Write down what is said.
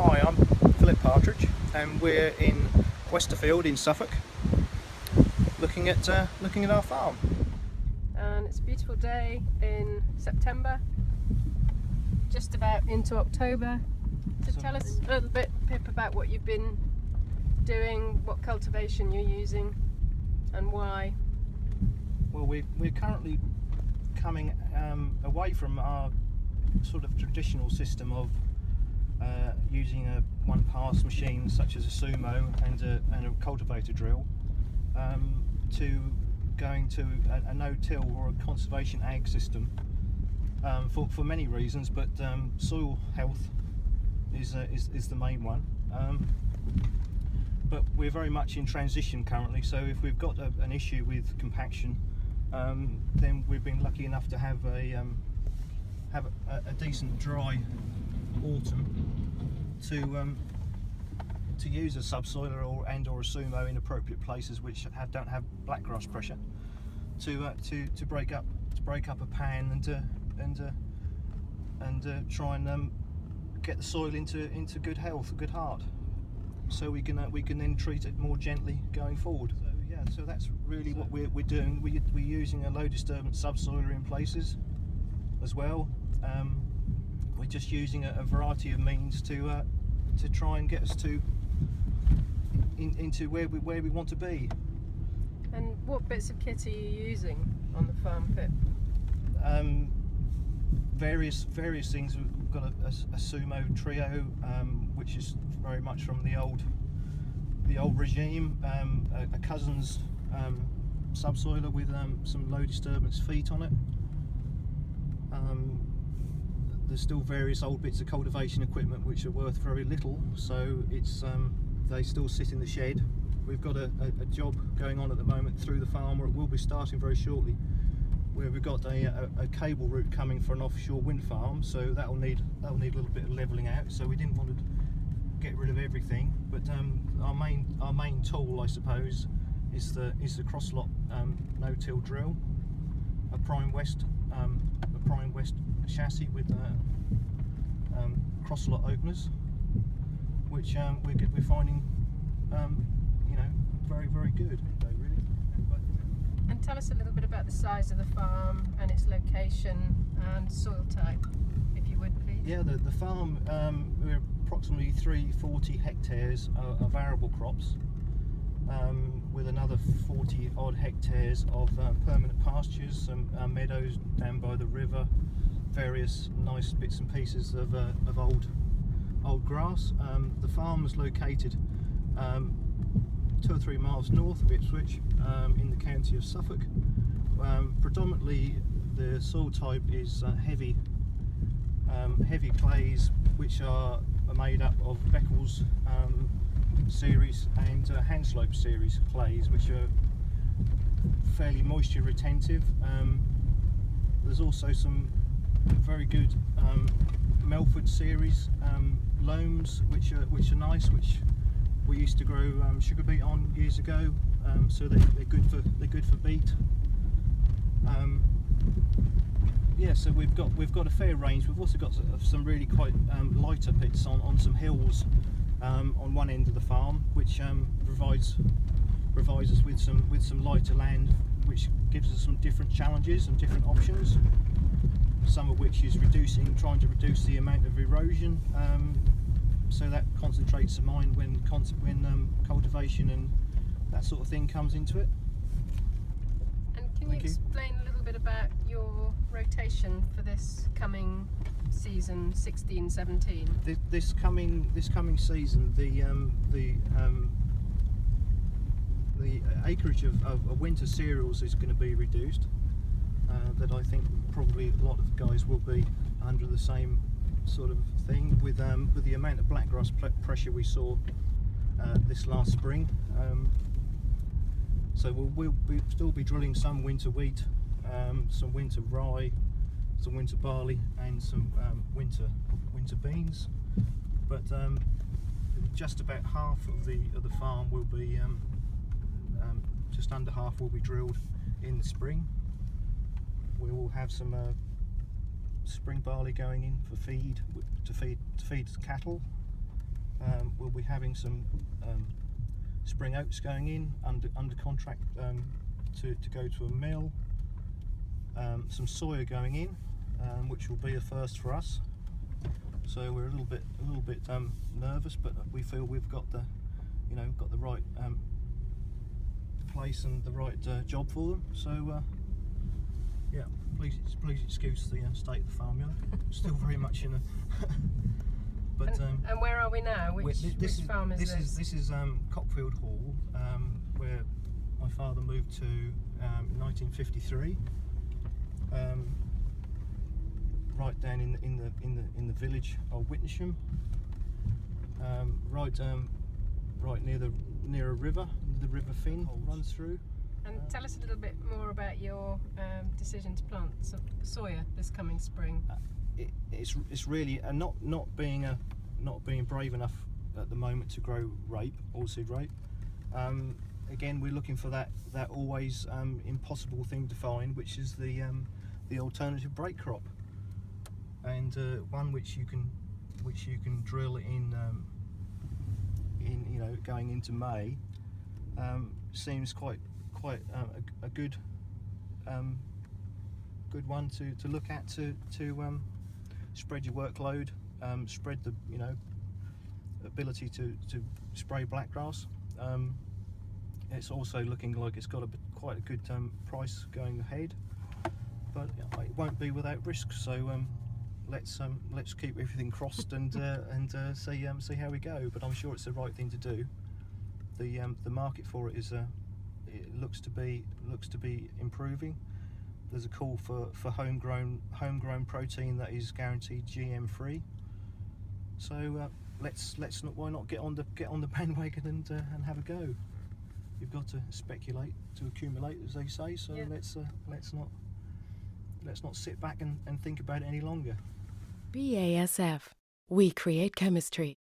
Hi, I'm Pip Partridge, and we're in Westerfield in Suffolk, looking at our farm. And it's a beautiful day in September, just about into October. So tell us a little bit, Pip, about what you've been doing, what cultivation you're using, and why. Well, we're currently coming away from our sort of traditional system of using a one-pass machine such as a sumo and a cultivator drill to going to a no-till or a conservation ag system for many reasons, but soil health is the main one. But we're very much in transition currently, so if we've got an issue with compaction, then we've been lucky enough to have a decent dry autumn to use a subsoiler or a sumo in appropriate places which don't have blackgrass pressure to break up a pan and try and get the soil into good health, good heart, so we can then treat it more gently going forward. So yeah, so that's really what we're doing. We're using a low disturbance subsoiler in places as well. We're just using a variety of means to try and get us into where we want to be. And what bits of kit are you using on the farm, Pip? Various things. We've got a sumo trio, which is very much from the old regime. A cousin's subsoiler with some low disturbance feet on it. There's still various old bits of cultivation equipment which are worth very little, so it's they still sit in the shed. We've got a job going on at the moment through the farm, or it will be starting very shortly, where we've got a cable route coming for an offshore wind farm, so that'll need a little bit of levelling out. So we didn't want to get rid of everything, but our main tool, I suppose, is the crosslot no-till drill, a Prime West chassis with crosslot openers, which we're finding very good. Really. And tell us a little bit about the size of the farm and its location and soil type, if you would, please. Yeah, the farm, we're approximately 340 hectares of arable crops, with another 40 odd hectares of permanent pastures, some meadows down by the river, various nice bits and pieces of old grass. The farm is located 2 or 3 miles north of Ipswich, in the county of Suffolk. Predominantly the soil type is heavy clays, which are made up of Beckles series and Hanslope series clays, which are fairly moisture retentive. There's also some very good Melford series loams, which are nice, which we used to grow sugar beet on years ago. So they're good for beet. Yeah, so we've got a fair range. We've also got some really quite lighter pits on some hills on one end of the farm, which provides us with some lighter land, which gives us some different challenges and different options. Some of which is trying to reduce the amount of erosion, so that concentrates the mind when cultivation and that sort of thing comes into it. And can you explain a little bit about your rotation for this coming season, 16-17? This coming season, the acreage of winter cereals is going to be reduced. That I think probably a lot of guys will be under the same sort of thing with the amount of blackgrass pressure we saw this last spring. So we'll still be drilling some winter wheat, some winter rye, some winter barley, and some winter beans. But just about half of the farm will be just under half will be drilled in the spring. We will have some spring barley going in for to feed cattle, We'll be having some spring oats going in under contract to go to a mill. Some Sawyer going in, which will be a first for us. So we're a little bit nervous, but we feel we've got the right place and the right job for them. So yeah, please excuse the state of the farmyard. Still very much in a but and where are we now? Which farm is this? This is Cockfield Hall, where my father moved to in 1953. Right down in the village of Witnesham, right near a river. The River Finn runs through. And tell us a little bit more about your decision to plant Sawyer this coming spring. It's really not being brave enough at the moment to grow rape, oilseed rape. Again, we're looking for that always impossible thing to find, which is the alternative break crop, and one which you can drill in going into May. Seems quite a good one to look at to spread your workload, spread the ability to spray blackgrass. It's also looking like it's got quite a good price going ahead, but it won't be without risk. So let's keep everything crossed and see how we go. But I'm sure it's the right thing to do. The market for it it looks to be improving. There's a call for homegrown protein that is guaranteed GM free. So why not get on the bandwagon and have a go. You've got to speculate to accumulate, as they say. So yeah. Let's not sit back and think about it any longer. BASF. We create chemistry.